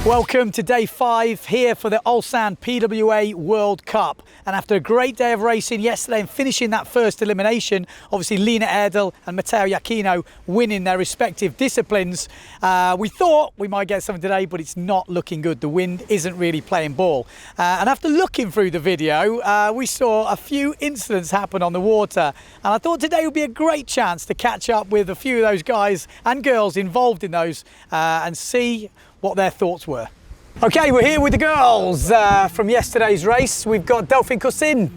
Welcome to day 5 here for the Ulsan PWA World Cup. And after a great day of racing yesterday and finishing that first elimination, obviously Lena Erdel and Matteo Iachino winning their respective disciplines, we thought we might get something today, but it's not looking good. The wind isn't really playing ball. And after looking through the video, we saw a few incidents happen on the water. And I thought today would be a great chance to catch up with a few of those guys and girls involved in those and see what their thoughts were. Okay, we're here with the girls from yesterday's race. We've got Delphine Cossin,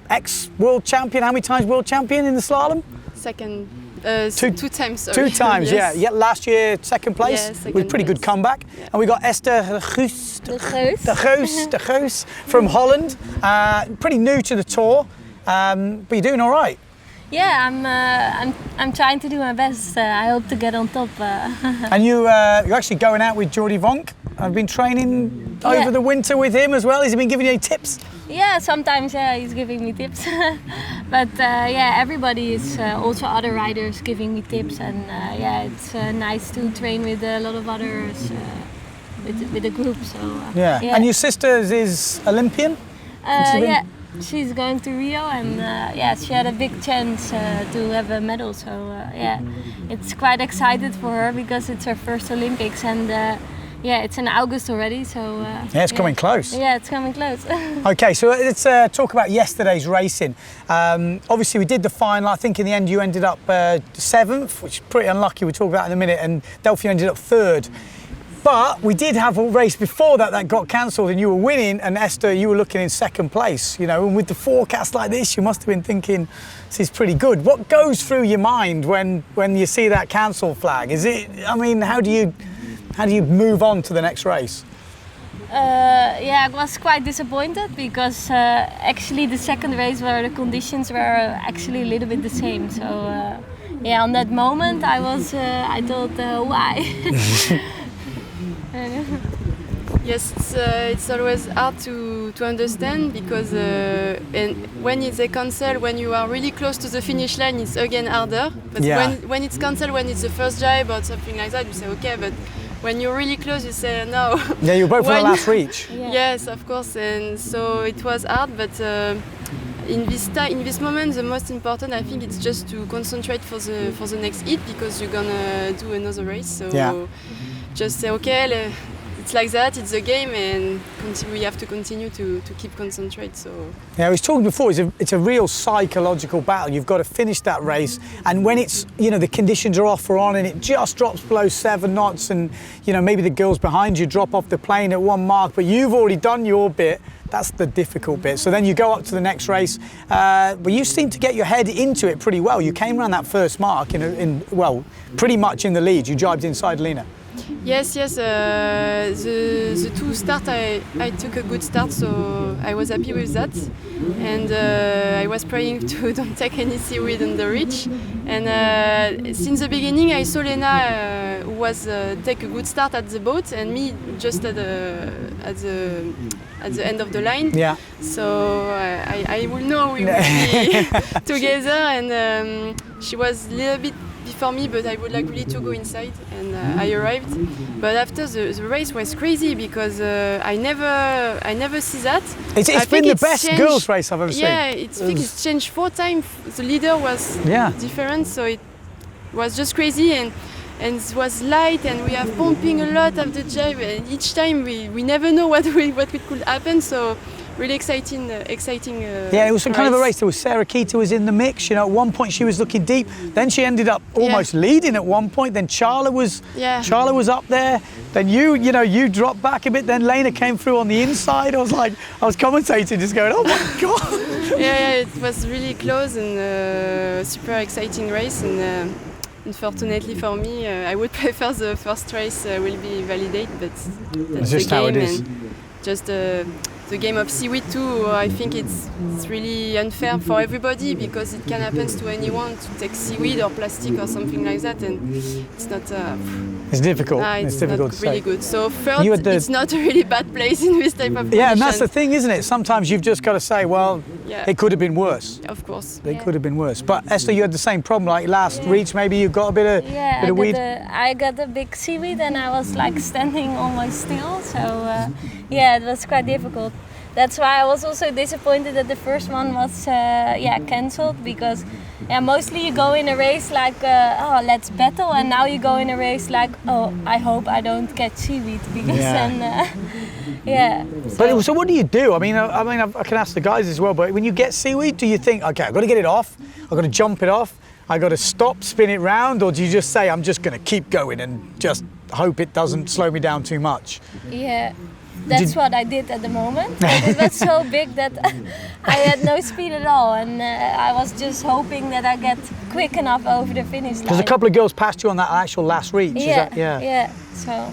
ex-world champion. How many times world champion in the slalom? Second, two times. Sorry. 2 times, yes. yeah. Last year, second place with pretty good comeback. Yeah. And we got Esther de Geus from Holland. Pretty new to the tour, but you're doing all right. Yeah, I'm trying to do my best. I hope to get on top. And you're actually going out with Jordi Vonk. I've been training over the winter with him as well. Has he been giving you any tips? Yeah, sometimes he's giving me tips. But yeah, everybody is also other riders giving me tips, and yeah, it's nice to train with a lot of others with the group. So yeah. And your sister is Olympian? Yeah. She's going to Rio, and yeah, she had a big chance to have a medal. So yeah, it's quite excited for her because it's her first Olympics, and yeah, it's in August already. So yeah, it's coming close. Yeah, it's coming close. Okay, so let's talk about yesterday's racing. Obviously, we did the final. I think in the end you ended up 7th, which is pretty unlucky. We'll talk about in a minute, and Delphine ended up 3rd. But we did have a race before that got cancelled, and you were winning, and Esther, you were looking in 2nd place, you know, and with the forecast like this, you must have been thinking, this is pretty good. What goes through your mind when you see that cancel flag? Is it, I mean, how do you move on to the next race? Yeah, I was quite disappointed because actually the second race where the conditions were actually a little bit the same. So yeah, on that moment I thought, why? Yes, it's always hard to understand because and when they cancel, when you are really close to the finish line, it's again harder. But when it's cancelled, when it's the first jibe or something like that, you say okay. But when you're really close, you say no. Yeah, you're both for the last reach. Yes, of course, and so it was hard, but. In this moment, the most important, I think, it's just to concentrate for the next hit because you're gonna do another race. So just say, okay, it's like that. It's a game, and we have to continue to keep concentrate. So yeah, I was talking before. It's a real psychological battle. You've got to finish that race, and when it's the conditions are off or on, and it just drops below 7 knots, and maybe the girls behind you drop off the plane at 1 mark, but you've already done your bit. That's the difficult bit. So then you go up to the next race, but you seem to get your head into it pretty well. You came around that first mark well, pretty much in the lead. You jibed inside Lena. Yes. The 2 start, I took a good start, so I was happy with that. And I was praying to don't take any seaweed on the reach. And since the beginning, I saw Lena who was take a good start at the boat, and me just at the end of the line. Yeah. So I will know we will be together, and she was a little bit before me, but I would like really to go inside, and I arrived. But after the race was crazy because I never see that. It's been the best girls race I've ever seen. Yeah, I think it's changed 4 times. The leader was different, so it was just crazy, and it was light, and we are pumping a lot of the jibe, and each time we never know what could happen. So really exciting. Yeah, it was some kind of a race. There was Sarah Keita was in the mix. At one point she was looking deep. Then she ended up almost leading at one point. Then Charla was up there. Then you dropped back a bit. Then Lena came through on the inside. I was commentating, just going, oh my god. Yeah, it was really close and super exciting race. And unfortunately for me, I would prefer the first race will be validated, but that's just the game. How it is. And just the game of seaweed too, I think it's really unfair for everybody because it can happen to anyone to take seaweed or plastic or something like that, and it's not It's difficult. It's difficult not to really say. good. So third, it's not a really bad place in this type of conditions. Yeah, and that's the thing, isn't it? Sometimes you've just got to say, well, it could have been worse. Of course. It could have been worse. But Esther, you had the same problem, like last reach, maybe you got a bit of weed? I got a big seaweed and I was like standing almost still. So yeah, it was quite difficult. That's why I was also disappointed that the first one was cancelled, because mostly you go in a race like let's battle, and now you go in a race like, oh, I hope I don't catch seaweed, because then So what do you do? I mean I can ask the guys as well, but when you get seaweed, do you think, okay, I've got to get it off, I've got to jump it off, I've got to stop, spin it round, or do you just say, I'm just going to keep going and just hope it doesn't slow me down too much? Yeah. That's what I did at the moment. But it was so big that I had no speed at all, and I was just hoping that I get quick enough over the finish line. Because a couple of girls passed you on that actual last reach. So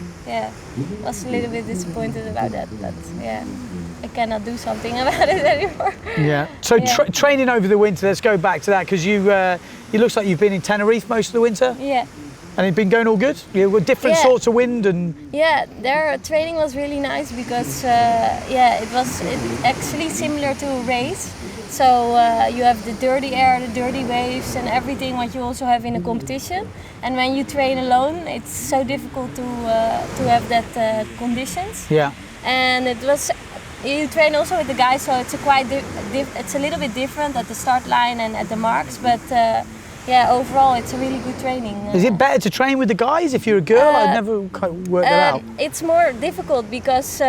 was a little bit disappointed about that, but I cannot do something about it anymore. So training over the winter, let's go back to that, because you it looks like you've been in Tenerife most of the winter. And it's been going all good? With different sorts of wind and... Yeah, their training was really nice, because it was actually similar to a race. So you have the dirty air, the dirty waves and everything what you also have in a competition. And when you train alone, it's so difficult to have that conditions. And it was... You train also with the guys, so it's it's a little bit different at the start line and at the marks, but overall it's a really good training. Is it better to train with the guys if you're a girl? I've never quite worked that out. It's more difficult because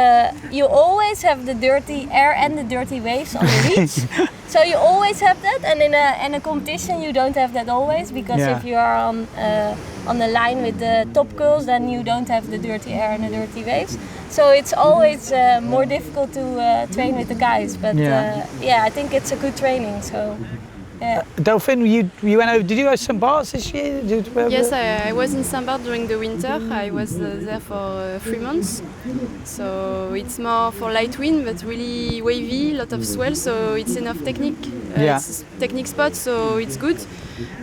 you always have the dirty air and the dirty waves on the reach. So you always have that, and in a competition you don't have that always, because if you are on the line with the top girls, then you don't have the dirty air and the dirty waves. So it's always more difficult to train with the guys. But I think it's a good training. So. Delphine, you went over. Did you go to St. Bart's this year? Yes, I was in St. Bart's during the winter. I was there for 3 months. So it's more for light wind, but really wavy, lot of swell. So it's enough technique. It's technique spot, so it's good.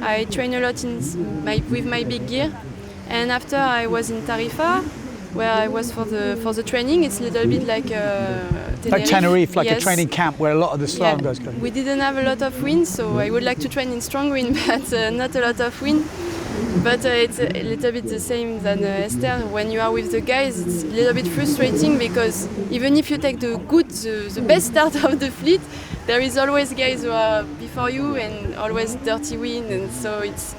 I train a lot with my big gear. And after I was in Tarifa, where I was for the training. It's a little bit like Tenerife. Like Tenerife, like a training camp where a lot of the slalom guys go. We didn't have a lot of wind, so I would like to train in strong wind, but not a lot of wind. But it's a little bit the same than Esther. When you are with the guys, it's a little bit frustrating, because even if you take the best start of the fleet, there is always guys who are before you and always dirty wind, and so it's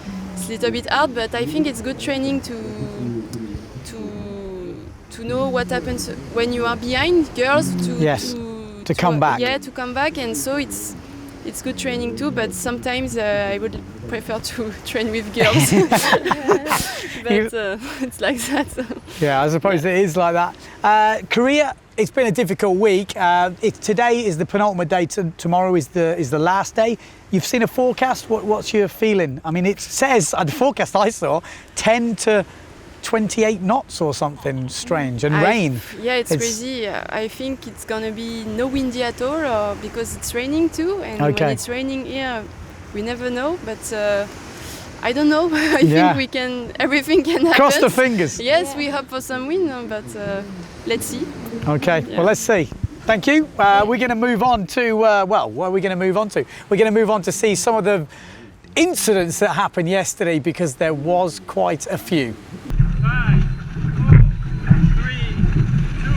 a little bit hard. But I think it's good training to know what happens when you are behind girls to come back. Yeah, to come back, and so it's good training too. But sometimes I would prefer to train with girls. But it's like that. Yeah, I suppose it is like that. Korea, it's been a difficult week. Today is the penultimate day. Tomorrow is the last day. You've seen a forecast. What's your feeling? I mean, it says the forecast I saw 10 to 28 knots or something strange, and rain. Yeah, it's crazy. I think it's gonna be no windy at all, because it's raining too, and when it's raining here, we never know. But I don't know. I think everything can happen. Cross the fingers. Yes, we hope for some wind, but let's see. Okay, well, let's see. Thank you. We're going to move on to, what are we going to move on to? We're going to move on to see some of the incidents that happened yesterday, because there was quite a few. 5, 4, 3, 2,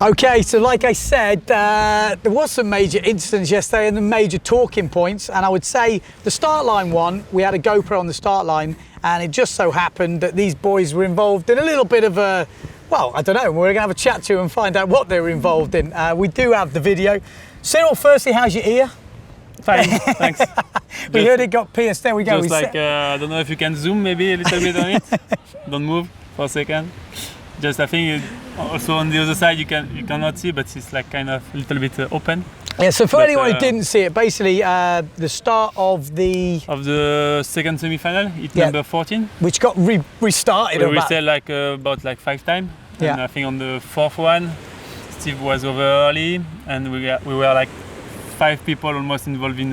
1. Okay, so like I said, there was some major incidents yesterday and the major talking points, and I would say the start line one, we had a GoPro on the start line, and it just so happened that these boys were involved in a little bit of a, well, I don't know, we're going to have a chat to and find out what they were involved in. We do have the video. Cyril, firstly, how's your ear? Fine, thanks. We heard it got pierced. There we go. Just like, I don't know if you can zoom maybe a little bit on it. Don't move for a second. Just I think also on the other side you cannot see, but it's like kind of a little bit open. Yeah, so for anyone who didn't see it, basically the start of the second semi-final, it's number 14. Which got restarted. We restarted like about 5 times. Yeah. And I think on the 4th one, Steve was over early, and we were like 5 people almost involved in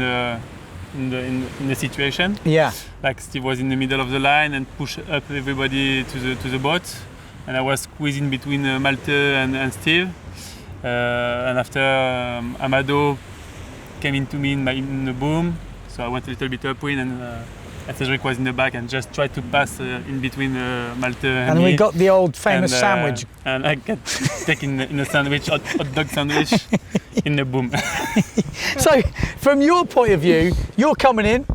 in the situation. Yeah. Like Steve was in the middle of the line and pushed up everybody to the boat, and I was squeezing between Malte and Steve. And after Amado came into me in the boom, so I went a little bit upwind, and Cedric was in the back and just tried to pass in between Malte and And me. we got the old famous sandwich. And I got stuck in a sandwich, hot dog sandwich, in the boom. So, from your point of view, you're coming in.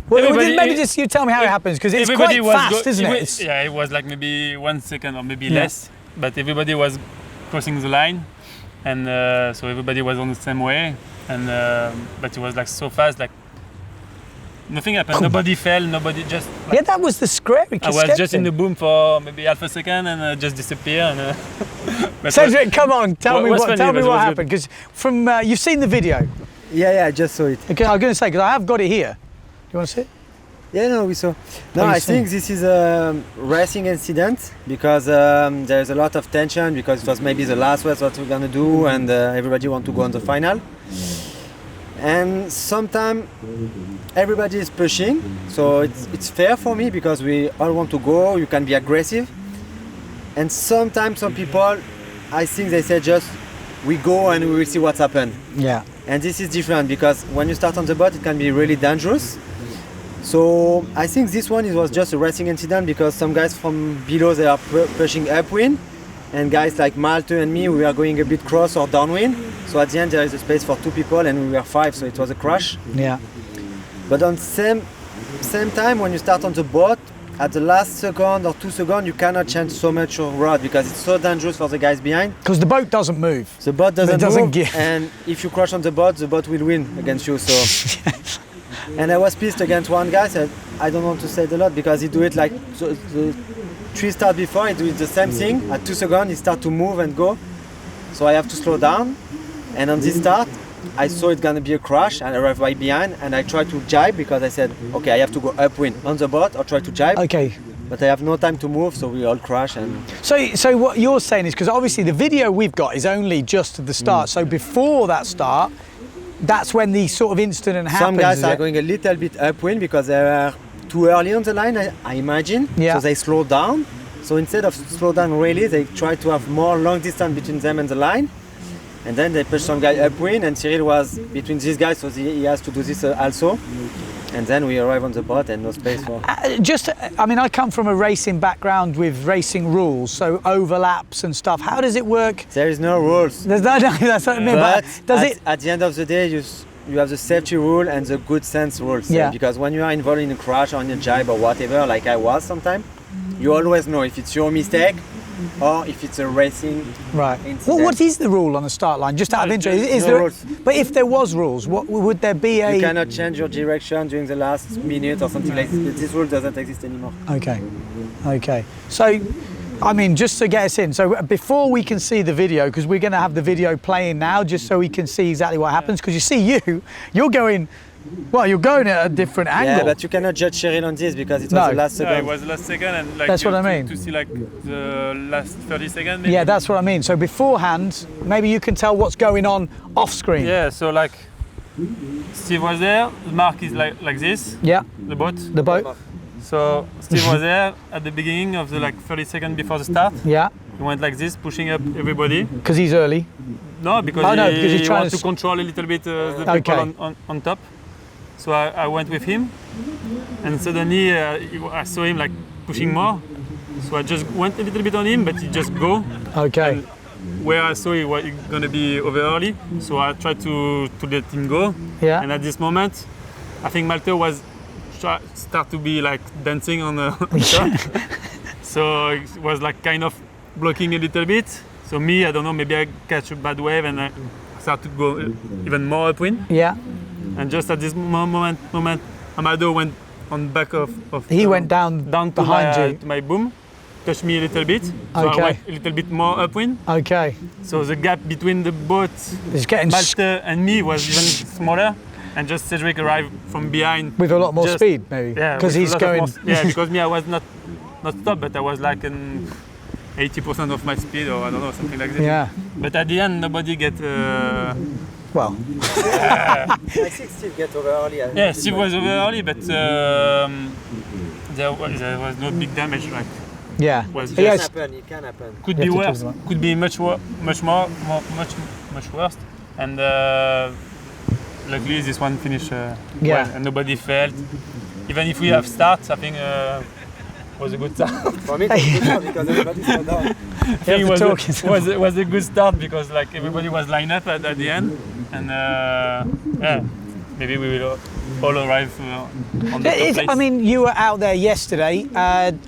Well, Everybody- maybe just you tell me how it happens, because it's Everybody quite was fast, isn't it? It's- Yeah, it was like maybe 1 second or maybe Yeah. less, but everybody was crossing the line, and so everybody was on the same way, and but it was like so fast, like nothing happened. Nobody fell. Nobody just. Like, Yeah, that was the scary. I was just in the boom for maybe half a second and just disappear. And but Cedric, come on, tell me was what funny, tell but me it what was happened, because from you've seen the video. Yeah, I just saw it. Okay, I'm going to say, because I have got it here. You want to see it? Yeah, no, we saw. No, you I seen? think this is a racing incident because there's a lot of tension because it was maybe the last race what we're gonna do, and everybody want to go on the final. And sometimes everybody is pushing, so it's fair for me because we all want to go. You can be aggressive, and sometimes some people, I think they say just we go and we will see what's happened. Yeah. And this is different because when you start on the boat, it can be really dangerous. So I think this one it was just a racing incident because some guys from below they are pushing upwind, and guys like Malte and me we are going a bit cross or downwind. So at the end there is a space for 2 people and we were 5, so it was a crash. Yeah. But on same time when you start on the boat, at the last second or 2 seconds you cannot change so much your rod because it's so dangerous for the guys behind. Because the boat doesn't move. The boat doesn't doesn't move, give. and if you crash on the boat will win against you. So. And I was pissed against one guy. Said I don't want to say it a lot because he do it like the 3 starts before. He do it the same thing. At 2 seconds, he start to move and go. So I have to slow down. And on this start, I saw it gonna be a crash. And I arrived right behind, and I tried to jibe because I said, okay, I have to go upwind on the boat or try to jibe. Okay. But I have no time to move, so we all crash. And So what you're saying is, because obviously the video we've got is only just at the start. So before that start, that's when the sort of incident happens. some guys is are it? going a little bit upwind because they are too early on the line, I imagine. Yeah. So they slow down. So instead of slow down really, they try to have more long distance between them and the line. And then they push some guy upwind, and Cyril was between these guys, so he has to do this also. And then we arrive on the boat and no space for. I mean, I come from a racing background with racing rules, so overlaps and stuff. How does it work? There is no rules. There's no, that's what I mean. But does at, it? at the end of the day, you have the safety rule and the good sense rules. Yeah. Because when you are involved in a crash or in a jibe or whatever, like I was sometimes, you always know if it's your mistake or if it's a racing Right. incident. What is the rule on the start line? Just out of interest, is no there? rules. But if there was rules, what would there be a? You cannot change your direction during the last minute or something like this. This rule doesn't exist anymore. Okay. So, I mean, just to get us in, so before we can see the video, because we're going to have the video playing now, just so we can see exactly what happens. Because you see, you're going. Well, you're going at a different angle. Yeah, but you cannot judge Cheryl on this because it was No. the last Yeah, second. it was the last second, and like That's what I to- mean. To see like the last 30 seconds. Maybe. Yeah, that's what I mean. So beforehand, maybe you can tell what's going on off screen. Yeah, so like Steve was there. Mark is like this. Yeah. The boat. The boat. So Steve was there at the beginning of the like 30 seconds before the start. Yeah. He went like this, pushing up everybody. Because he's early. No, because, Oh, no, because he's he trying wants to to control a little bit the people Okay. on top. So I went with him, and suddenly I saw him like pushing more. So I just went a little bit on him, but he just go. Okay. And where I saw he was gonna be over early, so I tried to let him go. Yeah. And at this moment, I think Malte was start to be like dancing on the top. So it was like kind of blocking a little bit. So me, I don't know, maybe I catch a bad wave and I start to go even more upwind. Yeah. And just at this moment, Amado went on back of He went down to behind my, you. to my boom, touched me a little bit. So Okay. I went a little bit more upwind. Okay. So the gap between the boat, It's getting Malte and me was even smaller. And just Cedric arrived from behind. with a lot more just- speed, maybe. Yeah, Because with a he's lot of going. more- yeah, because me, I was not stopped, but I was like in 80% of my speed, or I don't know, something like this. Yeah. But at the end, nobody get Well, I think Steve get over early. Yeah, Steve was over early, but there was no big damage. Like, yeah. was It just, can Yes. happen. It can happen. could You be have to worse. choose one. Could be much worse. And luckily, this one finished Yeah. well, and nobody failed. Even if we have starts, I think was a good start. For me, it was good start because everybody slowed down. I think it to was talk was a good start because like everybody was lined up at the end, and yeah, maybe we will all arrive on the top place. I mean, you were out there yesterday.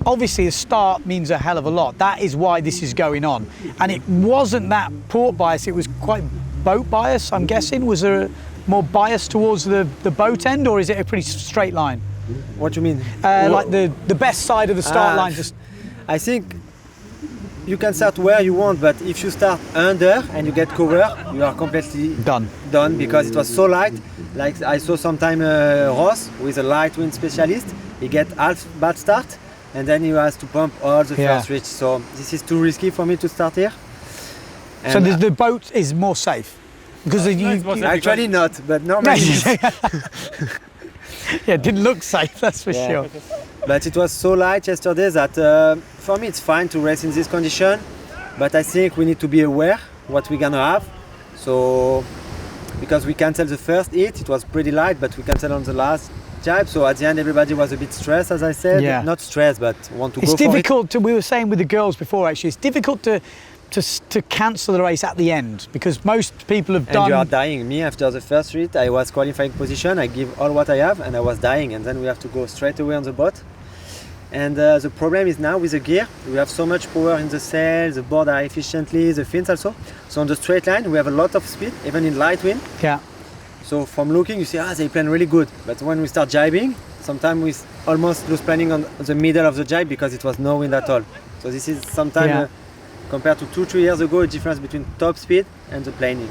Obviously, a start means a hell of a lot. That is why this is going on. And it wasn't that port bias, it was quite boat bias, I'm guessing. Was there more bias towards the boat end, or is it a pretty straight line? What do you mean? Like the best side of the start line, just I think you can start where you want, but if you start under and you get cover, you are completely done. because it was so light. Like I saw sometime Ross with a light wind specialist, he get half bad start and then he has to pump all the Yeah. first reach. So this is too risky for me to start here. So And the boat is more safe because it's more safe. actually not, but normally it is. yeah, it didn't look safe, that's for Yeah. sure. But it was so light yesterday that for me it's fine to race in this condition, but I think we need to be aware what we're gonna have. So because we canceled the first heat, it was pretty light, but we canceled on the last jibe. So at the end everybody was a bit stressed, as I said. Yeah. Not stressed, but want to It's go for it. difficult to. We were saying with the girls before, actually, it's difficult to cancel the race at the end because most people have And you are done. dying. Me, after the first heat, I was qualifying position. I give all what I have, and I was dying. And then we have to go straight away on the boat. And the problem is now with the gear, we have so much power in the sail, the board are efficiently, the fins also. So on the straight line, we have a lot of speed, even in light wind. Yeah, So from looking, you see, they plan really good. But when we start jibing, sometimes we almost lose planning on the middle of the jibe because it was no wind at all. So this is sometimes, Yeah. compared to 2-3 years ago, a difference between top speed and the planing.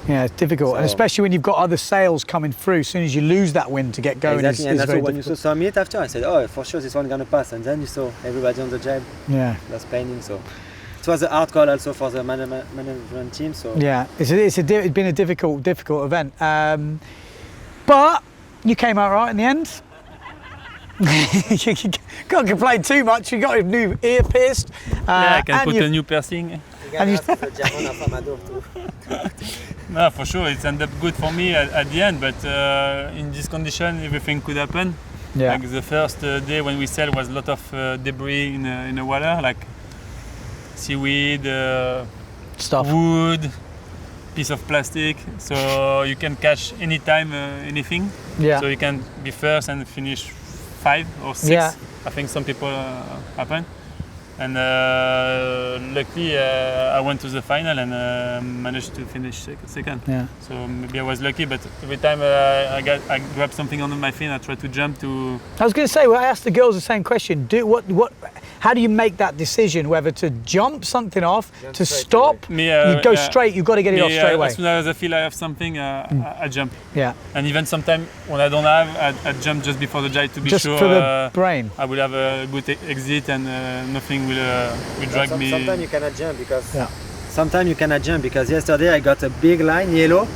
yeah, it's difficult, and So- especially when you've got other sails coming through. As soon as you lose that wind to get going, Exactly, and is that's very when you saw difficult. some heat after, I said, oh, for sure this one gonna pass. And then you saw everybody on the jibe, Yeah, was planing. So it was a hard call also for the management team. So yeah, it's been a difficult event, but you came out right in the end. You can't complain too much. You got a new ear pierced. Yeah, I can and put you- a new piercing. And you- the German of Amador too. No, for sure, it ended up good for me at the end. But in this condition, everything could happen. Yeah. Like the first day when we sailed was a lot of debris in the water, like seaweed, stuff. wood, piece of plastic. So you can catch anytime anything. Yeah. So you can be first and finish 5 or 6. Yeah. I think some people happen. And luckily I went to the final and managed to finish second. Yeah. So maybe I was lucky, but every time I grabbed something under my fin, I tried to jump to. I was going to say, well, I asked the girls the same question. How do you make that decision whether to jump something off, Jump to straight stop? Me, You go yeah. straight. You've got to get it off straight away. As soon as I feel I have something, I jump. Yeah. And even sometimes when I don't have, I jump just before the jibe to be Just sure for the brain. I will have a good exit and nothing will drag me. Sometimes you cannot jump because Yeah. sometimes you cannot jump because yesterday I got a big line yellow.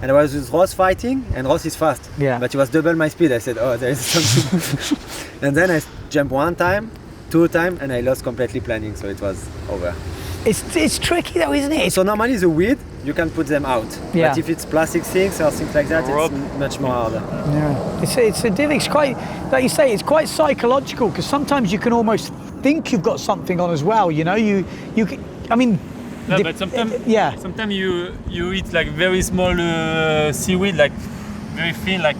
And I was with Ross fighting, and Ross is fast. Yeah. But he was double my speed. I said, oh, there is something. And then I jumped 1 time, 2 times, and I lost completely planning, so it was over. It's tricky though, isn't it? So normally the weed, you can put them out. Yeah. But if it's plastic things or things like that, Rope. it's much more harder. Yeah. It's quite, like you say, it's quite psychological because sometimes you can almost think you've got something on as well. You know, you can. I mean. No, but sometimes Yeah. Sometimes you eat like very small seaweed, like very thin, like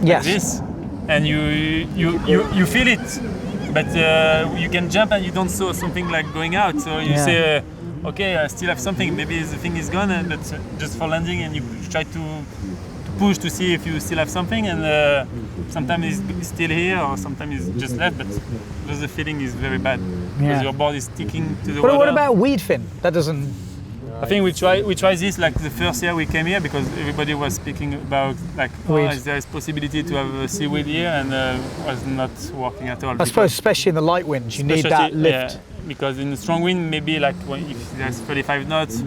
Yes. this, and you feel it, but you can jump and you don't saw something like going out. So you Yeah. say, okay, I still have something. Maybe the thing is gone, but just for landing, and you try to push to see if you still have something, and sometimes it's still here, or sometimes it's just left. But just the feeling is very bad because Yeah. your board is sticking to the But water. what about weed fin? That doesn't. I think we try this like the first year we came here because everybody was speaking about like Weed. is there is possibility to have a seaweed here, and was not working at all. I suppose, especially in the light winds, you need that lift. because in a strong wind, maybe like if there's 35 knots,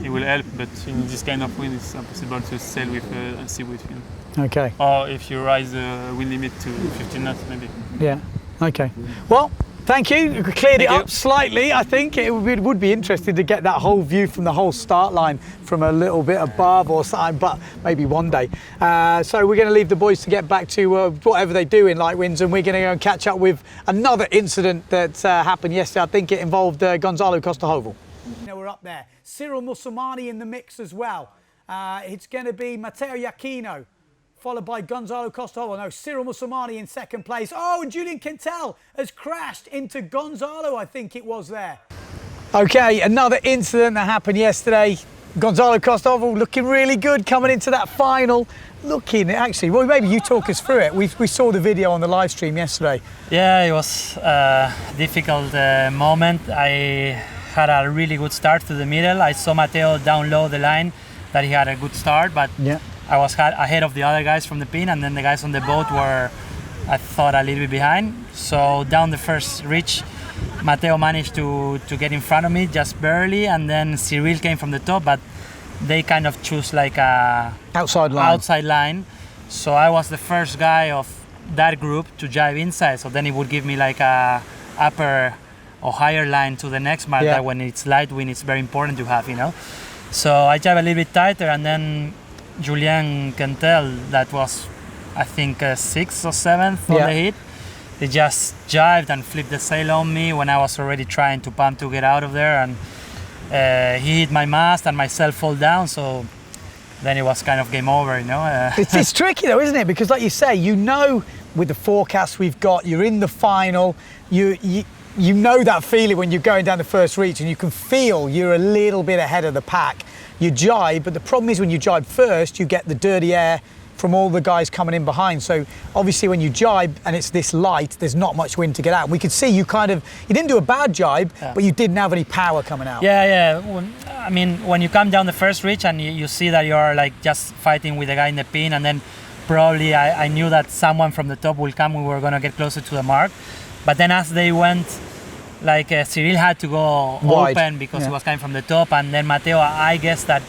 it will help. But in this kind of wind, it's impossible to sail with a seaweed fin. Okay. Or if you raise the wind limit to 15 knots, maybe. Yeah. Okay. Well, thank you. You cleared it Thank up you. slightly. I think it would be interesting to get that whole view from the whole start line from a little bit above or something, but maybe one day. So we're going to leave the boys to get back to whatever they do in light winds, and we're going to go and catch up with another incident that happened yesterday. I think it involved Gonzalo Costa-Hovel. You know, we're up there. Cyril Musumani in the mix as well. It's going to be Matteo Iachino, followed by Gonzalo Costa-Hovel. No, Cyril Musumani in second place. Oh, and Julian Quintel has crashed into Gonzalo, I think it was there. Okay, another incident that happened yesterday. Gonzalo Costa-Hovel looking really good coming into that final. Looking, actually, well, maybe you talk us through it. We saw the video on the live stream yesterday. Yeah, it was a difficult moment. I had a really good start to the middle. I saw Matteo down low the line, that he had a good start, but Yeah. I was ahead of the other guys from the pin, and then the guys on the boat were, I thought, a little bit behind. So down the first reach, Matteo managed to get in front of me just barely, and then Cyril came from the top, but they kind of choose like a Outside line. So I was the first guy of that group to jive inside, so then it would give me like a upper or higher line to the next mark. Yeah. That when it's light wind, it's very important to have, you know. So I jive a little bit tighter, and then Julian Quintel, that was I think 6th or 7th on Yeah. the hit. They just jived and flipped the sail on me when I was already trying to pump to get out of there, and he hit my mast and myself fall down. So then it was kind of game over, you know. It's tricky though, isn't it? Because like you say, you know, with the forecast we've got, you're in the final, you know that feeling when you're going down the first reach and you can feel you're a little bit ahead of the pack. You jibe, but the problem is when you jibe first, you get the dirty air from all the guys coming in behind. So obviously when you jibe and it's this light, there's not much wind to get out. We could see you didn't do a bad jibe, but you didn't have any power coming out. Yeah. I mean, when you come down the first reach and you see that you're like just fighting with the guy in the pin, and then probably I knew that someone from the top will come, we were gonna get closer to the mark. But then as they went, like Cyril had to go Wide. open because he was coming from the top, and then Matteo, I guess that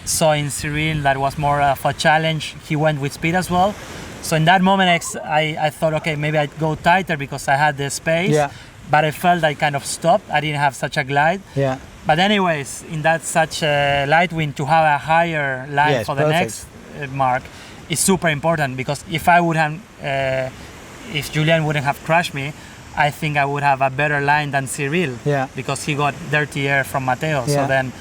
saw in Cyril that was more of a challenge. He went with speed as well. So in that moment, I thought, okay, maybe I'd go tighter because I had the space. Yeah. But I felt I kind of stopped. I didn't have such a glide. Yeah. But anyways, in that such a light wind, to have a higher line Yes, for the perfect. next mark is super important, because if I would have, if Julian wouldn't have crushed me, I think I would have a better line than Cyril. Yeah. Because he got dirty air from Matteo. Yeah. So then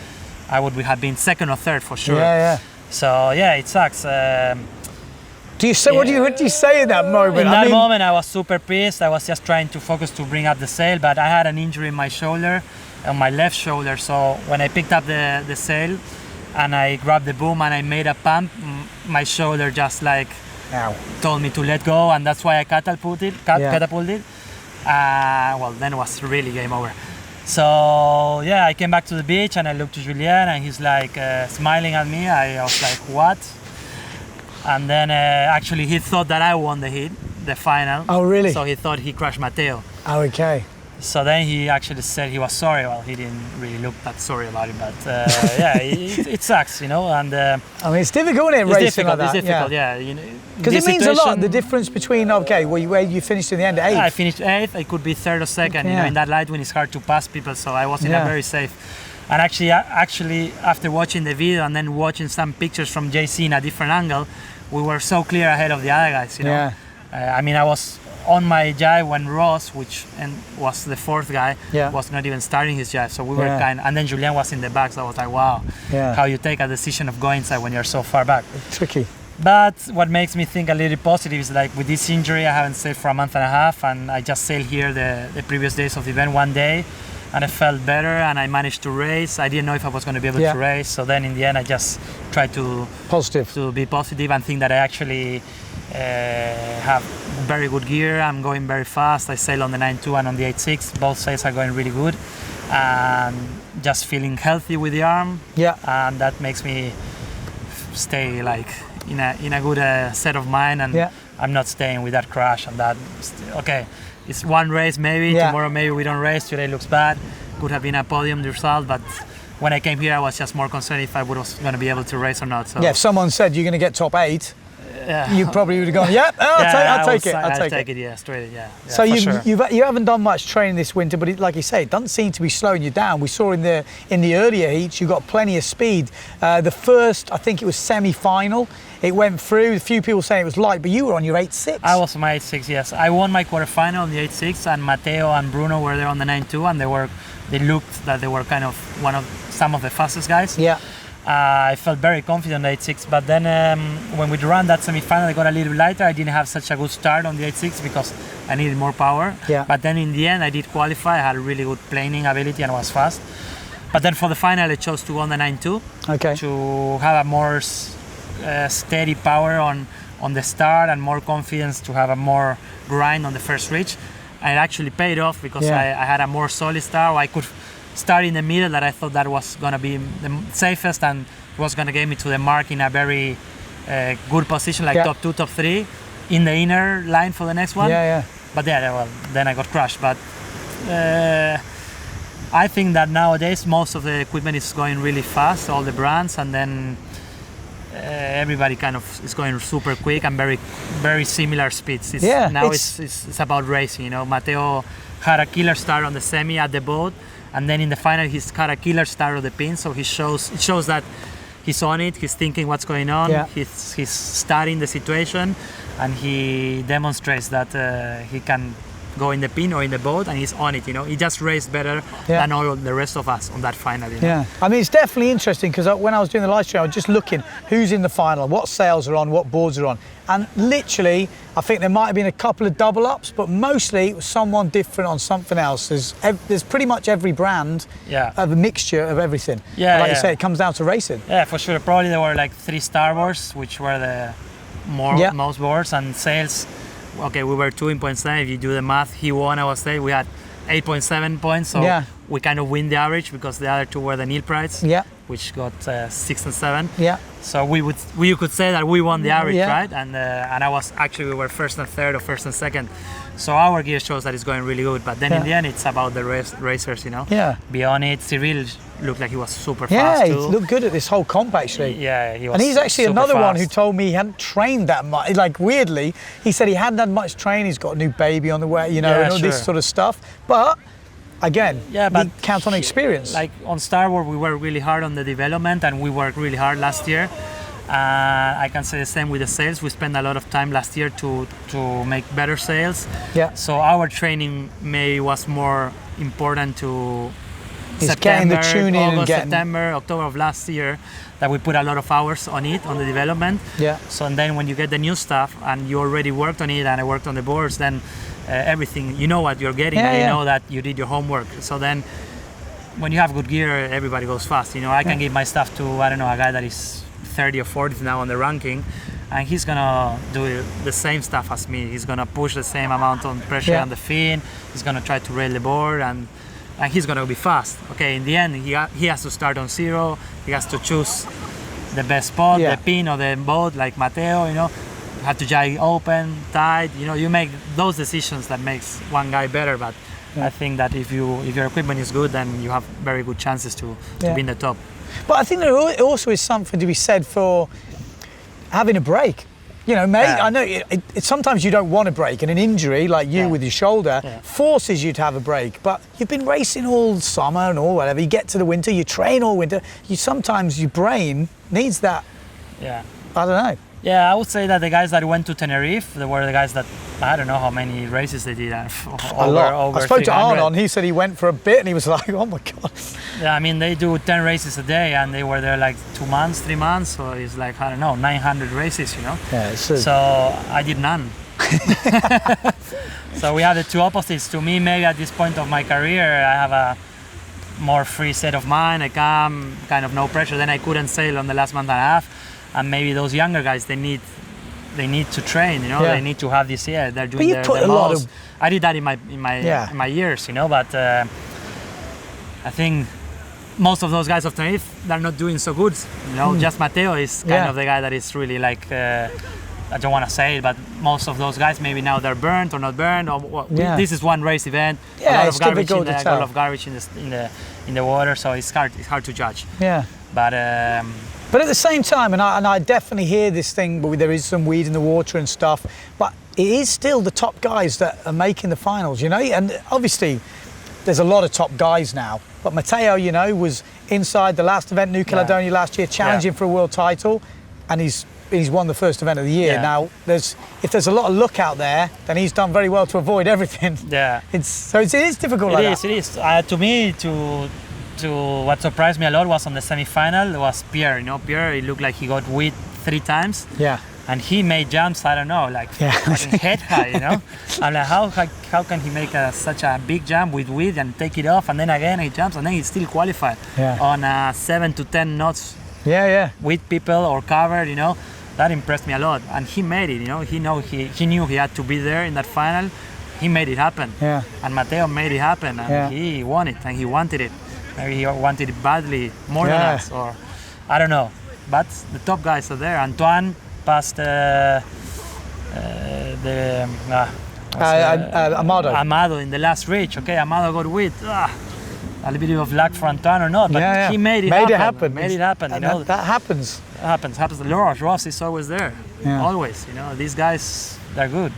I would have been second or third for sure. Yeah. So yeah, it sucks. Do you say, what do you say in that moment? In I that mean, moment, I was super pissed. I was just trying to focus to bring up the sail, but I had an injury in my shoulder, on my left shoulder. So when I picked up the sail and I grabbed the boom and I made a pump, my shoulder just like Ow. told me to let go, and that's why I catapulted. Well, then it was really game over. So yeah, I came back to the beach and I looked to Julien and he's like smiling at me. I was like, what? And then actually he thought that I won the final. Oh, really? So he thought he crushed Matteo. Oh, okay. So then he actually said he was sorry. Well, he didn't really look that sorry about it, but yeah, it sucks, you know. And I mean, it's difficult, isn't it, racing like that? It's difficult, yeah. You know, Because it means a lot, the difference between, okay, where you finished in the end at 8th. I finished 8th. I could be 3rd or 2nd. You know, in that light wind, it's hard to pass people, so I was in a very safe. And actually, after watching the video and then watching some pictures from JC in a different angle, we were so clear ahead of the other guys. You know, I mean, I was on my jive when Ross, was the 4th guy, was not even starting his jive. So we were and then Julien was in the back. So I was like, wow, how you take a decision of going inside when you're so far back. Tricky. But what makes me think a little positive is like with this injury, I haven't sailed for a month and a half, and I just sailed here the previous days of the event one day, and I felt better and I managed to race. I didn't know if I was going to be able to race. So then in the end, I just tried to be positive and think that I actually have very good gear. I'm going very fast. I sail on the 9.2 and on the 8.6. Both sails are going really good, and just feeling healthy with the arm. Yeah. And that makes me stay like in a good set of mind, and I'm not staying with that crash and that. Okay, it's one race maybe. Yeah. Tomorrow maybe we don't race. Today looks bad. Could have been a podium result, but when I came here, I was just more concerned if I was going to be able to race or not. So Yeah, if someone said you're going to get top 8, yeah. you probably would have gone, yeah, I'll take it. I'll take it. Yeah, straight. Yeah. So for you sure. you haven't done much training this winter, but like you say, it doesn't seem to be slowing you down. We saw in the earlier heats you got plenty of speed. The first, I think it was semi-final, it went through. A few people saying it was light, but you were on your 8.6. I was on my 8.6. Yes, I won my quarterfinal on the 8.6, and Matteo and Bruno were there on the 9.2, and they looked that they were kind of some of the fastest guys. Yeah. I felt very confident on the 8.6, but then when we ran that semi-final, I got a little bit lighter. I didn't have such a good start on the 8.6 because I needed more power. Yeah. But then in the end, I did qualify. I had a really good planing ability and was fast. But then for the final, I chose to go on the 9.2 Okay. to have a more steady power on the start and more confidence to have a more grind on the first reach. And it actually paid off because Yeah. I had a more solid start. I could start in the middle that I thought that was going to be the safest and was going to get me to the mark in a very good position, like Yeah. top 2, top 3 in the inner line for the next one. Yeah. But yeah, well, then I got crushed. But I think that nowadays most of the equipment is going really fast, all the brands, and then everybody kind of is going super quick and very, very similar speeds. Now it's about racing. You know, Matteo had a killer start on the semi at the boat, and then in the final he's got a killer start on the pin. So it shows that he's on it. He's thinking what's going on. Yeah. He's studying the situation, and he demonstrates that he can go in the pin or in the boat, and he's on it. You know, he just raced better than all the rest of us on that final. You know? Yeah, I mean, it's definitely interesting because when I was doing the live stream, I was just looking who's in the final, what sails are on, what boards are on. And literally, I think there might have been a couple of double ups, but mostly it was someone different on something else. There's pretty much every brand of a mixture of everything. Yeah, like you say, it comes down to racing. Yeah, for sure. Probably there were like 3 starboards, which were the most boards, and sails. Okay, we were 2 in points. If you do the math, he won, I was there. We had 8.7 points, so we kind of win the average because the other 2 were the nil prize, which got 6 and 7. Yeah. So you could say that we won the average, right? And we were first and third or first and second. So our gear shows that it's going really good. But then in the end, it's about the racers, you know. Yeah. Beyond it, Cyril looked like he was super fast too. Yeah, he looked good at this whole comp actually. Yeah, he was. And he's actually super another one fast. who told me he hadn't trained that much. Like weirdly, he said he hadn't had much training. He's got a new baby on the way, you know, and all this sort of stuff. But again, but we count on experience. Like on Starboard, we worked really hard on the development, and we worked really hard last year. I can say the same with the sails. We spent a lot of time last year to make better sails. Yeah. So our training maybe was more important to September, September, October of last year, that we put a lot of hours on it, on the development. Yeah. So and then when you get the new stuff and you already worked on it, and I worked on the boards, then everything, you know what you're getting, and you know that you did your homework. So then when you have good gear, everybody goes fast. You know, I can give my stuff to, I don't know, a guy that is 30 or 40 now on the ranking, and he's gonna do the same stuff as me. He's gonna push the same amount of pressure on the fin. He's gonna try to rail the board, and he's gonna be fast. Okay, in the end, he has to start on 0. He has to choose the best spot, the pin or the boat, like Matteo. You know, you have to jig open, tight. You know, you make those decisions that makes one guy better. But I think that if your equipment is good, then you have very good chances to be in the top. But I think there also is something to be said for having a break. You know, mate, I know sometimes you don't want a break, and an injury like you with your shoulder forces you to have a break. But you've been racing all summer and all whatever. You get to the winter, you train all winter. Sometimes your brain needs that. Yeah. I don't know. Yeah, I would say that the guys that went to Tenerife, they were the guys that, I don't know how many races they did. A lot. I spoke to Arnon, he said he went for a bit and he was like, oh my God. Yeah, I mean, they do 10 races a day and they were there like 2 months, 3 months. So it's like, I don't know, 900 races, you know? Yeah, it's true. So I did none. So we have the two opposites. To me, maybe at this point of my career, I have a more free state of mind. I come, kind of no pressure. Then I couldn't sail on the last month and a half. And maybe those younger guys, they need to train, you know. They need to have this. They're doing their most. I did that in my years, you know. But I think most of those guys of Tenerife, they're not doing so good, you know. Just Matteo is kind of the guy that is really like I don't want to say it, but most of those guys maybe now they're burnt or not burnt. Or Yeah. this is one race event. Yeah, a lot it's of garbage difficult to a tell. lot of garbage in the water, so it's hard to judge. Yeah. But But at the same time, and I definitely hear this thing, but there is some weed in the water and stuff, but it is still the top guys that are making the finals, you know? And obviously, there's a lot of top guys now, but Matteo, you know, was inside the last event, New Caledonia last year, challenging for a world title, and he's won the first event of the year. Yeah. Now, if there's a lot of luck out there, then he's done very well to avoid everything. yeah, It is difficult like that. It is. To me, what surprised me a lot was on the semi-final was Pierre. You know, Pierre, it looked like he got weed 3 times. Yeah. And he made jumps, I don't know, like fucking head high, you know? I'm like, how can he make such a big jump with weed and take it off, and then again he jumps, and then he still qualified on 7 to 10 knots Yeah. with people or covered, you know? That impressed me a lot. And he made it, you know? He knew he had to be there in that final. He made it happen. Yeah. And Matteo made it happen, and he won it, and he wanted it. Maybe he wanted it badly, more than us, or I don't know. But the top guys are there. Antoine passed Amado in the last reach. Okay, Amado got weed. A little bit of luck for Antoine or not, but he made it happen. Made it happen. You know, that happens. Happens. Ross is always there. Always. You know, these guys, they're good.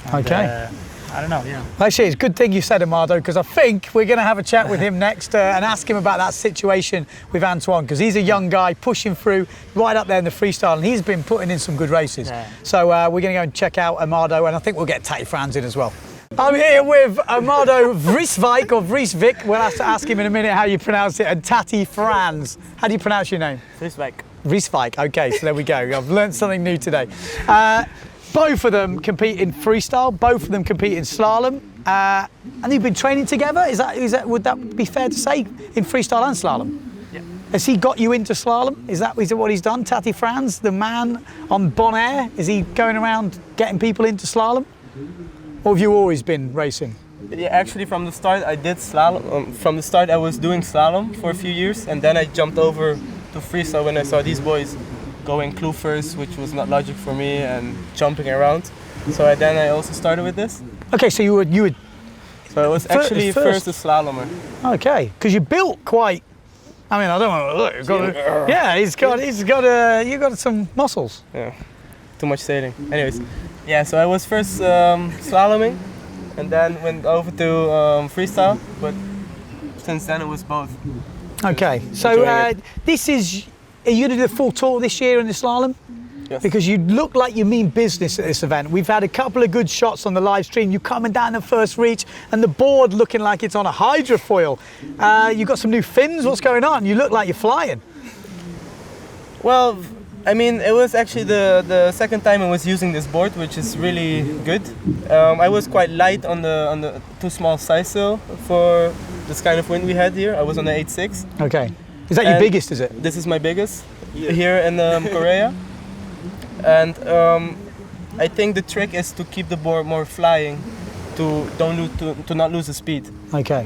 And, Okay. I don't know, yeah. Actually, it's a good thing you said Amado, because I think we're going to have a chat with him next and ask him about that situation with Antoine, because he's a young guy pushing through right up there in the freestyle, and he's been putting in some good races. Yeah. So we're going to go and check out Amado, and I think we'll get Tati Franz in as well. I'm here with Amado Vrieswijk, or Vrieswijk. We'll have to ask him in a minute how you pronounce it, and Tati Franz. How do you pronounce your name? Vrieswijk. Okay, so there we go. I've learned something new today. Both of them compete in freestyle. Both of them compete in slalom. And you've been training together. Is that would that be fair to say in freestyle and slalom? Yeah. Has he got you into slalom? Is that what he's done? Tati Franz, the man on Bon Air, is he going around getting people into slalom? Or have you always been racing? Yeah, actually from the start I did slalom. From the start I was doing slalom for a few years, and then I jumped over to freestyle when I saw these boys going clue first, which was not logic for me, and jumping around. So then I also started with this. Okay, so you would. So I was actually first a slalomer. Okay, because you built quite. I mean, I don't want to look. You got some muscles. Yeah, too much sailing. Anyways, yeah. So I was first slaloming, and then went over to freestyle. But since then it was both. Okay, so this is. Are you going to do the full tour this year in the slalom? Yes. Because you look like you mean business at this event. We've had a couple of good shots on the live stream. You coming down the first reach, and the board looking like it's on a hydrofoil. You got some new fins. What's going on? You look like you're flying. Well, I mean, it was actually the second time I was using this board, which is really good. I was quite light on the too small size sail for this kind of wind we had here. I was on the 8.6. Okay. Is that your biggest, is it? This is my biggest here in Korea. And I think the trick is to keep the board more flying, to not lose the speed. Okay.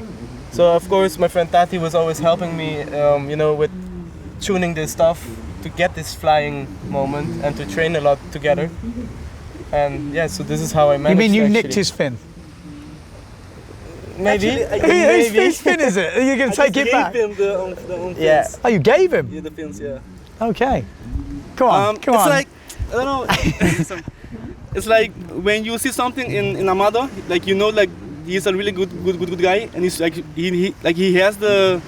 So of course my friend Tati was always helping me, you know, with tuning this stuff to get this flying moment and to train a lot together. And yeah, so this is how I managed. You mean you actually. nicked his fin? Maybe. Whose fin is it? Are you going to take it back? Him the fins. Yeah. Oh, you gave him? Yeah, the fins, yeah. Okay. Come on, come it's on. like, I don't know. It's like when you see something in Amado, like you know, like he's a really good guy, and he's like he has the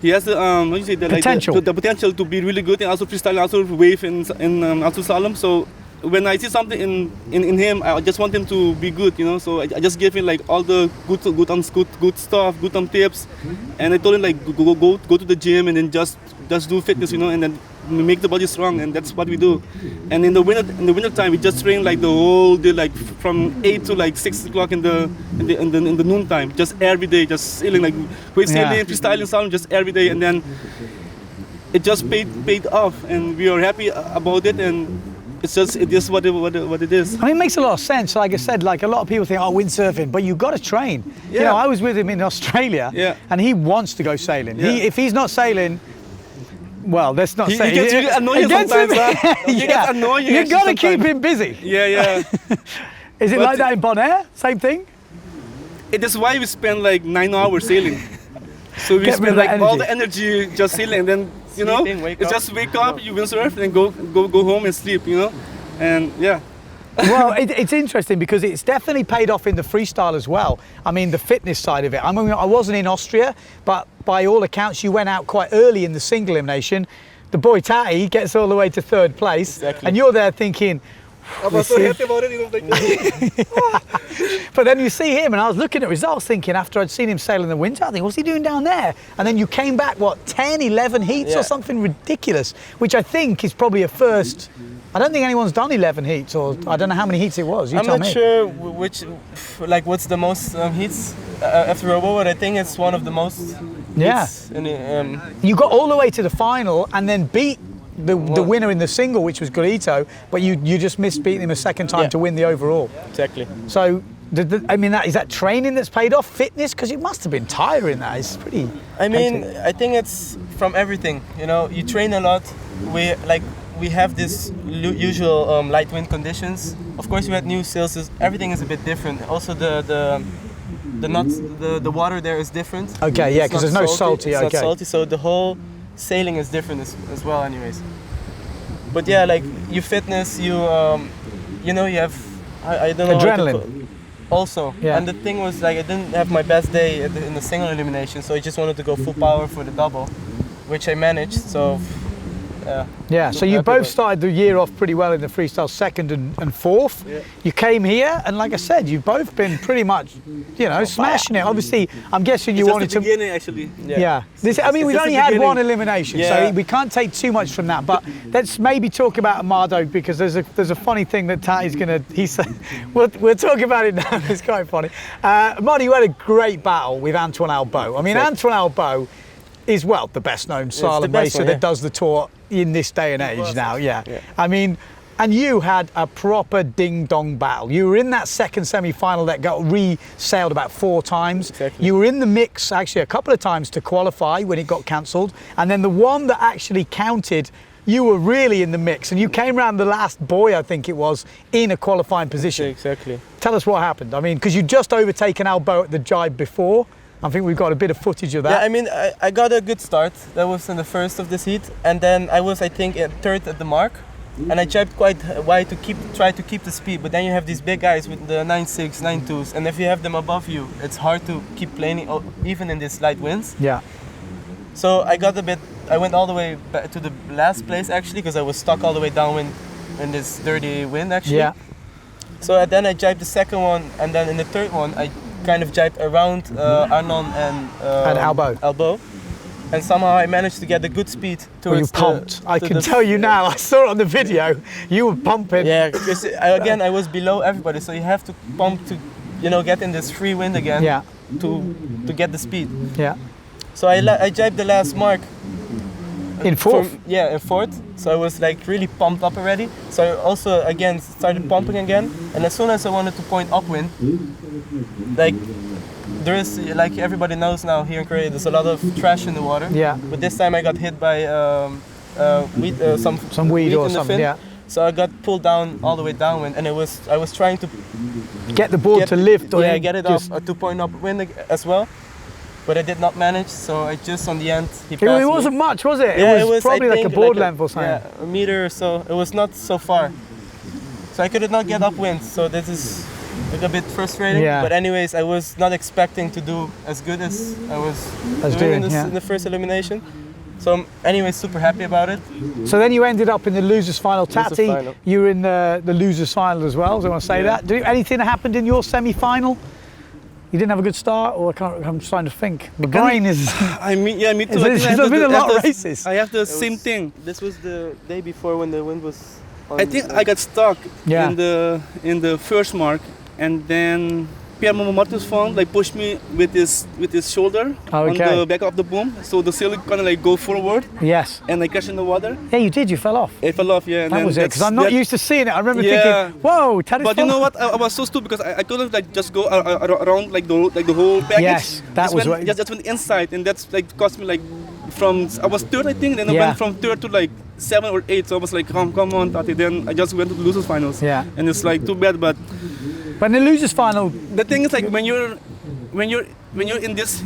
what do you say, potential. Like the potential to be really good, and also freestyle, and also wave, and also slalom. So when I see something in him, I just want him to be good, you know. So I just gave him like all the good stuff, good tips, and I told him like go to the gym and then just do fitness, you know, and then make the body strong, and that's what we do. And in the winter time, we just train like the whole day, like from 8 to like 6 o'clock in the noon time, just every day, just sailing, like we're sailing, freestyling, slalom, just every day, and then it just paid off, and we are happy about it, and it is what it is. I mean, it makes a lot of sense. Like I said, like a lot of people think, oh, windsurfing, but you've got to train. Yeah. You know, I was with him in Australia, Yeah. and he wants to go sailing. Yeah. If he's not sailing, Well, let's not He say gets really annoying Against sometimes. him? Huh? He gets Yeah. annoying. You've got to actually keep sometimes. him busy. Yeah, yeah. Is it But- like that in Bonaire? Same thing? It is why we spend like 9 hours sailing. So we Get rid of spend like that all energy. the energy just sailing, and then Sleeping, wake it's up. just wake up, you windsurf, and go home and sleep, and yeah. Well, it's interesting because it's definitely paid off in the freestyle as well. I mean, the fitness side of it. I mean, I wasn't in Austria, but by all accounts, you went out quite early in the single elimination. The boy Tati gets all the way to third place, Exactly. and you're there thinking, I was so happy about it. Like, but then you see him, and I was looking at results thinking after I'd seen him sail in the winter, I think, what's he doing down there? And then you came back, what, 10, 11 heats Yeah. or something ridiculous, which I think is probably a first. I don't think anyone's done 11 heats, or I don't know how many heats it was. You I'm tell not me. sure what's the most heats after Robo, but I think it's one of the most Yeah. heats. You got all the way to the final and then beat the winner in the single, which was Gurito, but you just missed beating him a second time Yeah. to win the overall. Exactly. So, I mean, is that training that's paid off? Fitness? Because it must have been tiring. That it's pretty. I mean, hectic. I think it's from everything. You train a lot. We have this usual light wind conditions. Of course, we had new sails. So everything is a bit different. Also, the water there is different. Okay, yeah, It's 'cause not there's no salty, It's okay. not salty, so the whole sailing is different as well. Anyways, but yeah, like you fitness, you have I don't know how to Adrenaline. also. Yeah. And the thing was like I didn't have my best day in the single elimination, so I just wanted to go full power for the double, which I managed. So Yeah, so Super you happy both about it. started the year off pretty well in the freestyle, second and fourth. Yeah. You came here, and like I said, you've both been pretty much, smashing it. Obviously, I'm guessing you just wanted the to. beginning, actually. Yeah. I mean, we've just only the had beginning. one elimination, so Yeah. we can't take too much from that. But let's maybe talk about Amado, because there's a funny thing that Tati's we'll talk about it now. It's quite funny. Amado, you had a great battle with Antoine Albo. I mean, Antoine Albo is, well, the best known the slalom best racer one, that yeah. does the tour in this day and age now. Yeah. I mean, and you had a proper ding-dong battle. You were in that second semi-final that got re-sailed about 4 times. Exactly. You were in the mix actually a couple of times to qualify when it got cancelled. And then the one that actually counted, you were really in the mix. And you came around the last buoy, I think it was, in a qualifying position. exactly. Tell us what happened. I mean, because you'd just overtaken Albo at the jibe before. I think we've got a bit of footage of that. Yeah, I mean, I got a good start. That was in the first of this heat, and then I was, I think, third at the mark, and I jibed quite wide to try to keep the speed. But then you have these big guys with the 9.6, 9.2s, and if you have them above you, it's hard to keep playing, even in these light winds. Yeah. So I went all the way back to the last place actually, because I was stuck all the way downwind in this dirty wind actually. Yeah. So then I jibed the second one, and then in the third one I kind of jibed around Arnon and Albo, and somehow I managed to get a good speed towards Well, you pumped. I to can the- tell you now. I saw it on the video. You were pumping. Yeah, because I was below everybody, so you have to pump to, get in this free wind again. Yeah. To get the speed. Yeah. So I jibed the last mark. In fourth. In fourth. So I was like really pumped up already. So I also again started pumping again, and as soon as I wanted to point upwind, like there is, like everybody knows now here in Korea, there's a lot of trash in the water. Yeah. But this time I got hit by some weed or in the something. fin. Yeah. So I got pulled down all the way downwind, and I was trying to Get the board to lift. Or get it just, up to point upwind as well. But I did not manage, so I just on the end he passed It me. wasn't much, was it? Yeah, it was probably I like a think, board length or something. Yeah, a meter or so. It was not so far. So I could not get upwind. So this is like a bit frustrating. Yeah. But anyways, I was not expecting to do as good as I was doing, in, yeah. in the first elimination. So I'm anyways super happy about it. So then you ended up in the losers final. Tati, final. you were in the losers final as well. Do you want to say Yeah. that? Anything happened in your semi-final? You didn't have a good start, or I'm trying to think. The brain is. Me too. I think There's I have been a lot of the- races. I have the same thing. This was the day before when the wind was. I think I got stuck Yeah. in the first mark, and then Pierre Martin's phone pushed me with his shoulder on Okay. the back of the boom, so the sail kind of go forward, Yes. and I crashed in the water. Yeah, you did. You fell off. It fell off, yeah. And That then was it. Because I'm that's- not used to seeing it. I remember Yeah. thinking, "Whoa, Tati's But you know fallen." what? I was so stupid because I couldn't just go around the whole package. Yes, that was just what- just went inside, and that's cost me I was third, I think. Then I went from third to like 7 or 8. So I was like, come on, Tati. Then I just went to the losers finals. Yeah. And it's like too bad, but in the losers final, the thing is like when you're in this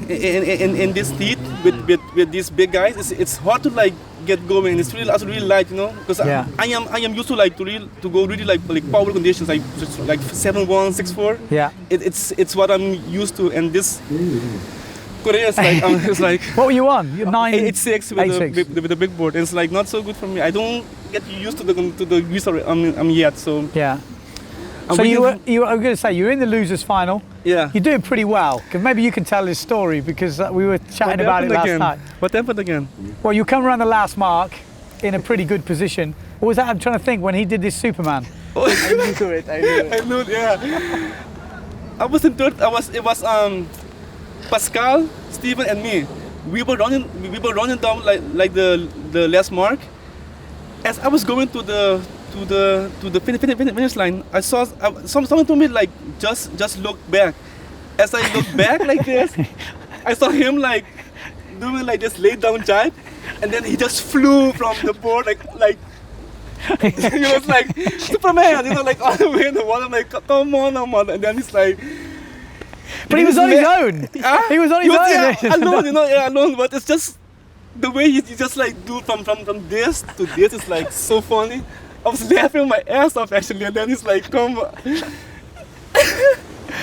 heat with these big guys, it's hard to like get going. It's really light, you know, because I am used to like to go really like power conditions, like just like 7-1, 6-4. Yeah. It's what I'm used to, and this Korea is like it's like. What were you on? You're 8-6 with the big board. It's like not so good for me. I don't get used to the use yet. So yeah. So I was going to say you're in the losers final. Yeah. You're doing pretty well. Maybe you can tell this story because we were chatting about it last night. What happened again? Well, you come around the last mark in a pretty good position. What was that? I'm trying to think when he did this Superman. I knew it. I knew it. Yeah. I was in third. It was Pascal, Steven, and me. We were running down like the last mark. As I was going to the finish line, I saw someone told me like just look back. As I looked back like this, I saw him like doing like this laid down jibe, and then he just flew from the board like he was like Superman, you know, like all the way in the water. I'm like, come on, and then he's like. But he was on his own. He was on his own. Yeah, alone, you know, alone. But it's just the way he just like do from this to this is like so funny. I was laughing my ass off actually, and then he's like, "Come."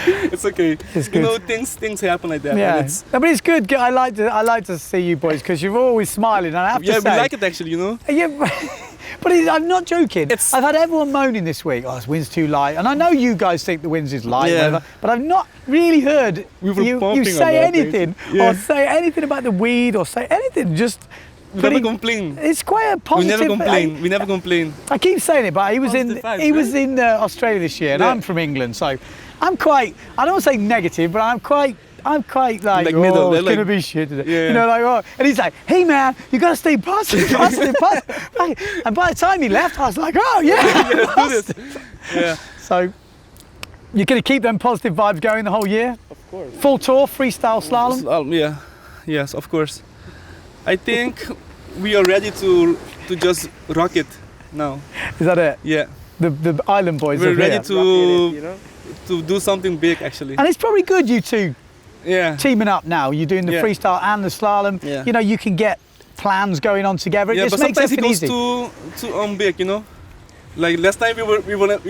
It's okay. It's good. You know, things happen like that. Yeah, but it's good. I like to see you boys because you're always smiling. And I have to say, we like it actually, you know. Yeah, but I'm not joking. I've had everyone moaning this week. Oh, this wind's too light, and I know you guys think the wind's is light, whatever, but I've not really heard you say anything or say anything about the weed or say anything. Just. We never complain. It's quite a positive. We never complain. I keep saying it, but he was in Australia this year, and I'm from England, so I'm quite. I don't want to say negative, but I'm quite like middle. Oh, it's like, gonna be shit today. Yeah. You know, like oh, and he's like, hey man, you gotta stay positive. And by the time he left, I was like, oh yeah, let's do this. Yeah. So you're gonna keep them positive vibes going the whole year? Of course. Full tour, freestyle slalom. Yeah. Yes, of course. I think we are ready to just rock it now. Is that it? Yeah. The island boys. We're are ready here. to do something big actually. And it's probably good you two teaming up now. You're doing the freestyle and the slalom. Yeah. You know, you can get plans going on together. It Yeah, just but makes sometimes it everything goes easy. too big, you know. Like last time we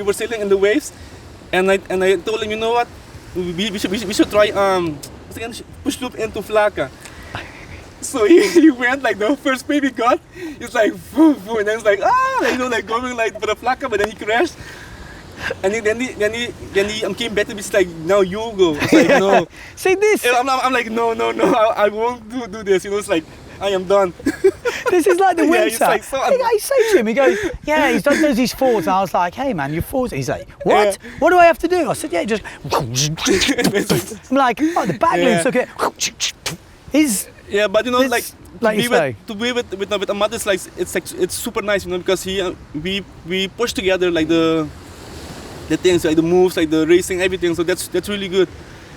were sailing in the waves, and I told him, you know what, we should try push loop into Flaca. So he went like the first wave he got, he's like foo, and then it's like you know, like going like for the Flaca, but then he crashed. And then he came back to me, like, now you go. It's like, no. See this? And I'm like, no, I won't do this. You know, it's like, I am done. This is like the winter. He's like, so I say to him, he goes, yeah, he does these forwards. And I was like, hey man, you're forwards. He's like, what? Yeah. What do I have to do? I said, yeah, just. I'm like, oh, the back loops, look at it. Yeah, but you know, This, to be with Ahmad is like it's super nice, you know, because we push together like the things, like the moves, like the racing, everything. So that's really good,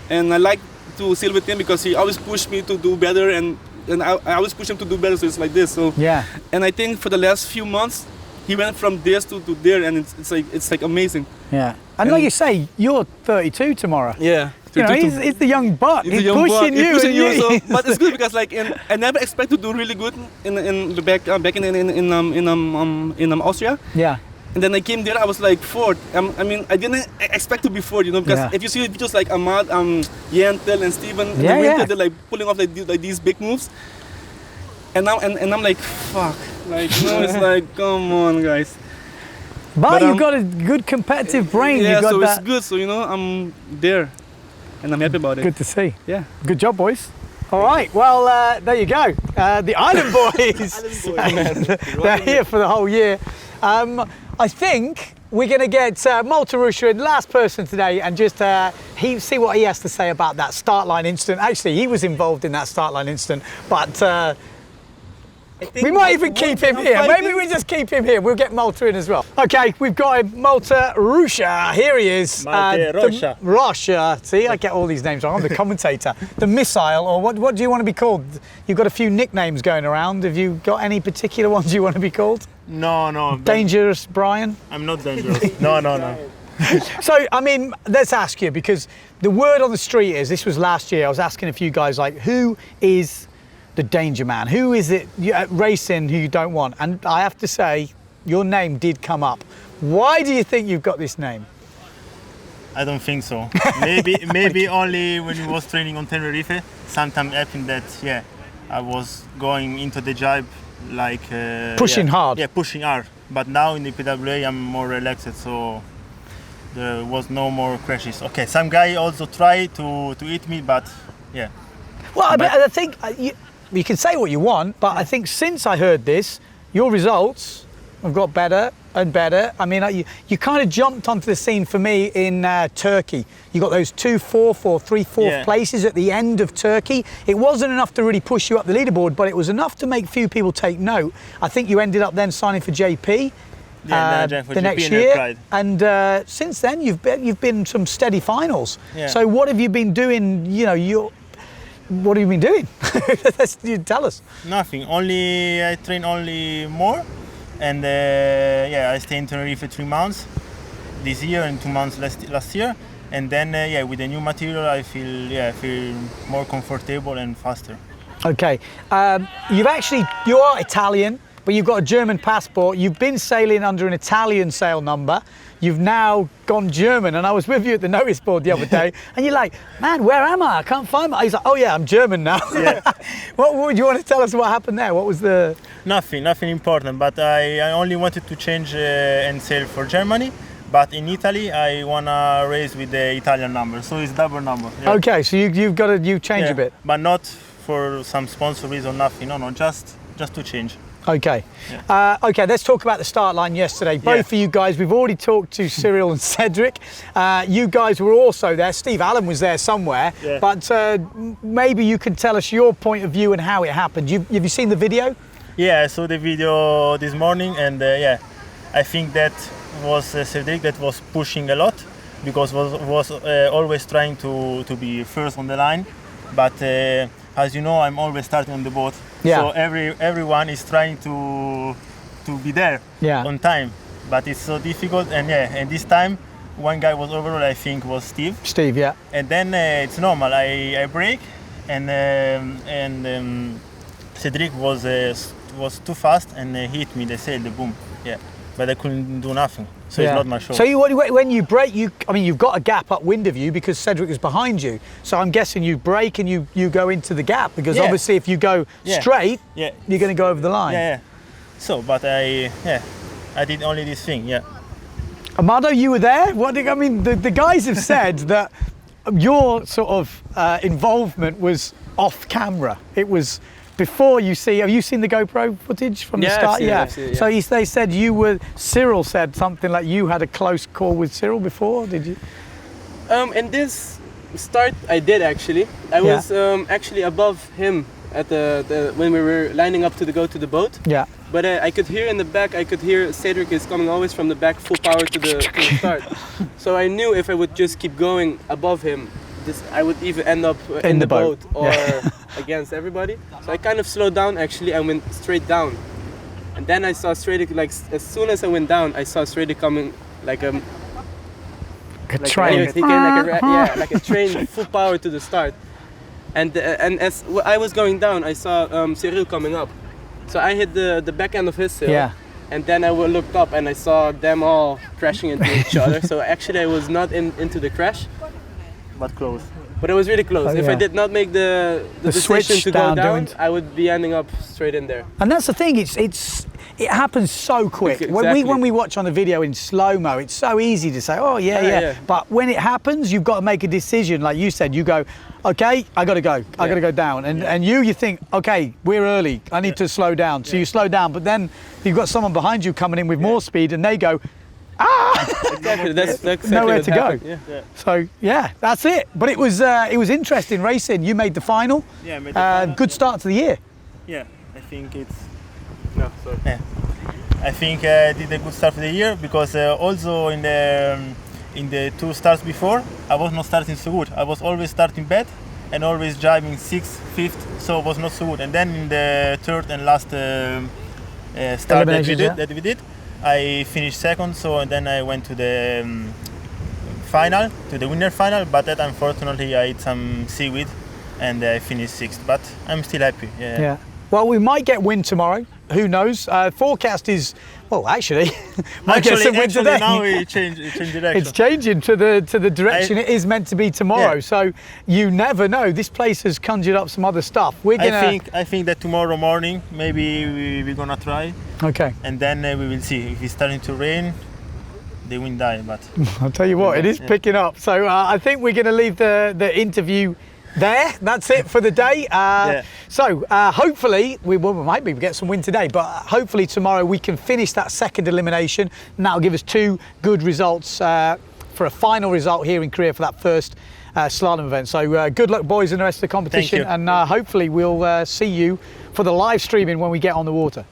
and I like to sail with him because he always pushed me to do better, and I always push him to do better. So it's like this. So yeah, and I think for the last few months he went from this to there, and it's like amazing. Yeah, and like you say, you're 32 tomorroar. Yeah. You know, he's the young buck. He's pushing you. So, but it's good because like I never expect to do really good back in Austria. Yeah. And then I came there, I was like fourth. I mean, I didn't expect to be fourth, you know, because if you see videos like Ahmad, Yentel, and Steven, in the winter, they're like pulling off like these big moves. And now I'm like, fuck, like, you know, it's like, come on, guys. But you've got a good competitive brain. Yeah, you've got so that. it's good. So you know, I'm there. And I'm happy about it. Good to see. Yeah. Good job, boys. All right. Well, there you go. The Island Boys. They're here for the whole year. I think we're going to get Maltarusha in, last person today, and just see what he has to say about that start line incident. Actually, he was involved in that start line incident, but We might even keep him here. Maybe we just keep him here. We'll get Malta in as well. Okay, we've got him, Malta Rusha. Here he is. Malte Rocha. Rusha. See, I get all these names wrong. I'm the commentator. The missile, or what do you want to be called? You've got a few nicknames going around. Have you got any particular ones you want to be called? No. Dangerous Brian? I'm not dangerous. No. So, I mean, let's ask you, because the word on the street is, this was last year, I was asking a few guys, like, who is the danger man? Who is it at racing who you don't want? And I have to say, your name did come up. Why do you think you've got this name? I don't think so. Maybe only when I was training on Tenerife, sometimes happened that, I was going into the job like... pushing hard. Yeah, pushing hard. But now in the PWA, I'm more relaxed, so there was no more crashes. Okay, some guy also tried to hit me, but yeah. Well, I think you can say what you want, but I think since I heard this, your results have got better and better. I mean, you kind of jumped onto the scene for me in Turkey. You got those 2 4th or 3 4th places at the end of Turkey. It wasn't enough to really push you up the leaderboard, but it was enough to make few people take note. I think you ended up then signing for JP. The next year, and since then you've been some steady finals. Yeah. So what have you been doing? What have you been doing? You tell us. Nothing. Only I train only more, and I stay in Tenerife for 3 months this year and 2 months last year, and then with the new material I feel more comfortable and faster. Okay, you are Italian, but you've got a German passport. You've been sailing under an Italian sail number. You've now gone German, and I was with you at the notice board the other day, and you're like, man, where am I? I can't find my... He's like, oh yeah, I'm German now. Yeah. What would you want to tell us what happened there? What was the... Nothing important, but I only wanted to change and sail for Germany, but in Italy I want to race with the Italian number, so it's double number. Yeah. Okay, so you've got to change a bit. But not for some sponsor reason, nothing, no, just to change. Okay. Yeah. Okay, let's talk about the start line yesterday. Both of you guys, we've already talked to Cyril and Cedric. You guys were also there. Steve Allen was there somewhere. Yeah. But maybe you can tell us your point of view and how it happened. Have you seen the video? Yeah, I saw the video this morning, and I think that was Cedric that was pushing a lot, because was always trying to be first on the line. But as you know, I'm always starting on the boat. Yeah. So everyone is trying to be there on time, but it's so difficult. And this time, one guy was overall, I think, was Steve. Steve, yeah. And then it's normal. I brake, and Cedric was too fast and hit me. The sail, the boom. Yeah. But I couldn't do nothing. So it's not my show. So when you brake, you've got a gap upwind of you because Cedric is behind you. So I'm guessing you brake and you go into the gap, because obviously if you go straight, you're going to go over the line. Yeah. So, but I did only this thing. Yeah. Amado, you were there. The guys have said that your sort of involvement was off camera. It was before you see. Have you seen the GoPro footage from the start? I've seen it, So they said Cyril said something like you had a close call with Cyril before. Did you? In this start, I did actually. I was actually above him at the when we were lining up to go to the boat. Yeah. But I could hear in the back. I could hear Cedric is coming always from the back, full power to the start. So I knew if I would just keep going above him, I would even end up in the boat or against everybody. So I kind of slowed down actually. I went straight down, and then I saw Cedric. Like as soon as I went down, I saw Cedric coming like a train. He came like a train, full power to the start. And as I was going down, I saw Cyril coming up. So I hit the back end of his sail. Yeah. And then I looked up and I saw them all crashing into each other. So actually I was not into the crash. But close. But it was really close. If I did not make the decision to go down, I would be ending up straight in there. And that's the thing, it happens so quick. Exactly. When we watch on the video in slow-mo, it's so easy to say, oh yeah. But when it happens, you've got to make a decision. Like you said, you go, okay, I got to go. I got to go down. And you think, okay, we're early. I need to slow down. So you slow down, but then you've got someone behind you coming in with more speed, and they go, Exactly. That's exactly nowhere to go. Yeah. So that's it. But it was interesting racing. You made the final. Yeah, I made the final. Good start to the year. Yeah, I think No, sorry. Yeah. I think I did a good start for the year because also in the 2 starts before I was not starting so good. I was always starting bad and always driving 6th, 5th, so it was not so good. And then in the 3rd and last start that we did, I finished 2nd. So and then I went to the final, to the winner final. But that unfortunately I ate some seaweed and I finished 6th. But I'm still happy. Yeah. Well, we might get wind tomorrow. Who knows? Forecast is, well, actually, might get some wind today. Now we change direction. It's changing to the direction it is meant to be tomorrow. Yeah. So you never know. This place has conjured up some other stuff. We're gonna. I think that tomorrow morning maybe we're gonna try. Okay. And then we will see. If it's starting to rain, the wind die. But I'll tell you what, it is picking up. So I think we're going to leave the interview there. That's it for the day. So hopefully we might get some wind today, but hopefully tomorrow we can finish that 2nd elimination, and that'll give us 2 good results for a final result here in Korea for that first slalom event. So good luck, boys, in the rest of the competition, and hopefully we'll see you for the live streaming when we get on the water.